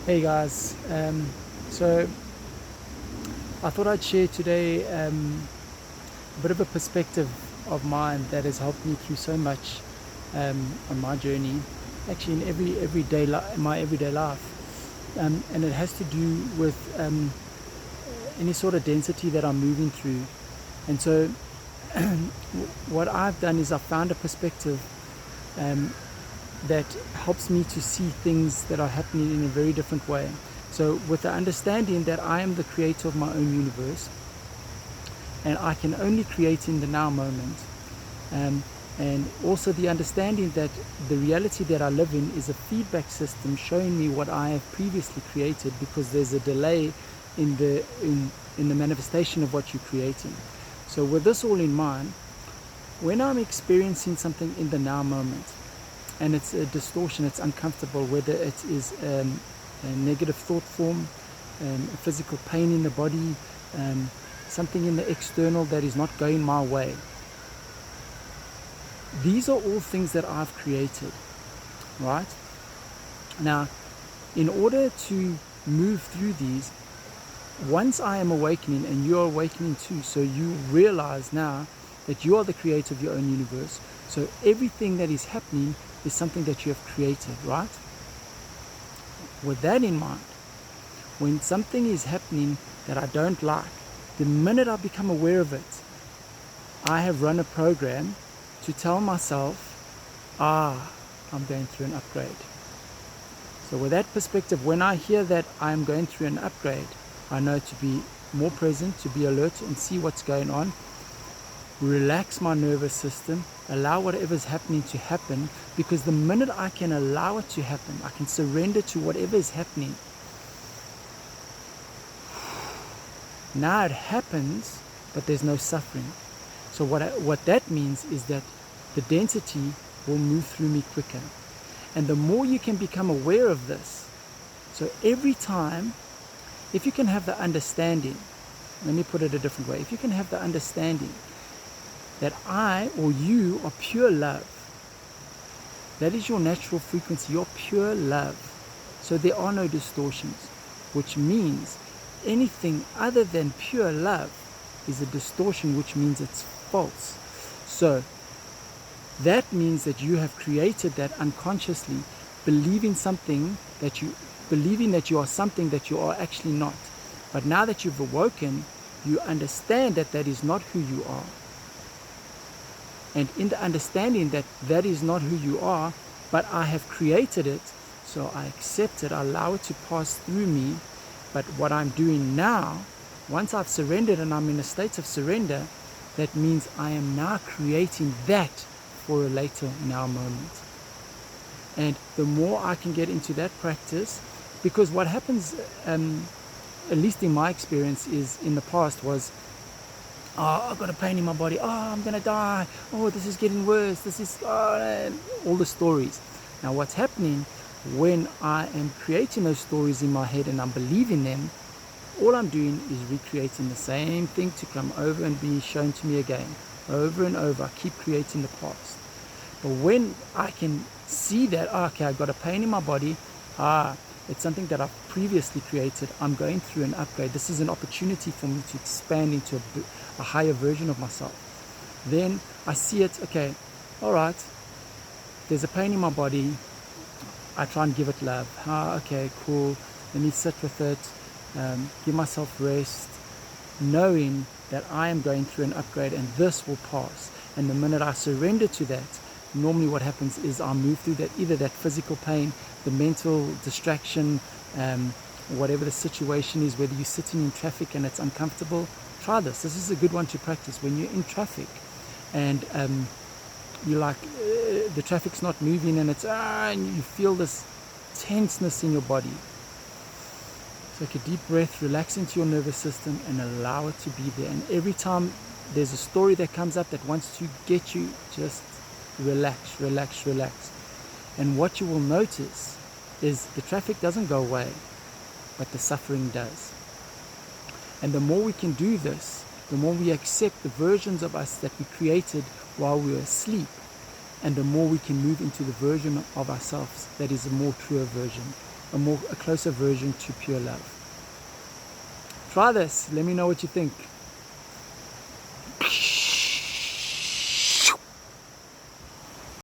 Hey guys, so I thought I'd share today a bit of a perspective of mine that has helped me through so much on my journey, actually in my everyday life, and it has to do with any sort of density that I'm moving through. And so, what I've done is I've found a perspective um, that helps me to see things that are happening in a very different way. So, with the understanding that I am the creator of my own universe and I can only create in the now moment, um, and also the understanding that the reality that I live in is a feedback system showing me what I have previously created, because there's a delay in the manifestation of what you're creating. So, with this all in mind, when I'm experiencing something in the now moment, and it's a distortion, it's uncomfortable, whether it is a negative thought form, a physical pain in the body, something in the external that is not going my way. These are all things that I've created, right? Now, in order to move through these, once I am awakening and you're awakening too, so you realize now that you are the creator of your own universe. So everything that is happening is something that you have created, right? With that in mind, when something is happening that I don't like, the minute I become aware of it, I have run a program to tell myself, I'm going through an upgrade. So with that perspective, when I hear that I'm going through an upgrade, I know to be more present, to be alert and see what's going on, relax my nervous system, allow whatever's happening to happen, because the minute I can allow it to happen, I can surrender to whatever is happening. Now it happens, but there's no suffering. So what that means is that the density will move through me quicker. And the more you can become aware of this, so every time, if you can have the understanding, let me put it a different way, if you can have the understanding that I or you are pure love, that is your natural frequency, you're pure love. So there are no distortions, which means anything other than pure love is a distortion, which means it's false. So that means that you have created that unconsciously, believing that you are something that you are actually not. But now that you've awoken, you understand that that is not who you are. And in the understanding that that is not who you are, but I have created it, so I accept it, I allow it to pass through me. But what I'm doing now, once I've surrendered and I'm in a state of surrender, that means I am now creating that for a later now moment. And the more I can get into that practice, because what happens, at least in my experience, is in the past was, I've got a pain in my body, I'm gonna die, this is getting worse, this is all the stories. Now what's happening when I am creating those stories in my head and I'm believing them, all I'm doing is recreating the same thing to come over and be shown to me again, over and over. I keep creating the past. But when I can see that, okay, I've got a pain in my body, it's something that I've previously created, I'm going through an upgrade, this is an opportunity for me to expand into a higher version of myself. Then I see it, okay, all right, there's a pain in my body, I try and give it love. Okay, cool, let me sit with it, give myself rest, knowing that I am going through an upgrade and this will pass. And the minute I surrender to that, normally what happens is I move through that, either that physical pain, the mental distraction, whatever the situation is, whether you're sitting in traffic and it's uncomfortable, try this. This is a good one to practice. When you're in traffic and you're like, the traffic's not moving and it's, and you feel this tenseness in your body. Take a deep breath, relax into your nervous system and allow it to be there. And every time there's a story that comes up that wants to get you, just relax, relax, relax. And what you will notice is the traffic doesn't go away, but the suffering does. And the more we can do this, the more we accept the versions of us that we created while we were asleep, and the more we can move into the version of ourselves that is a more truer version. a closer version to pure love. Try this. Let me know what you think.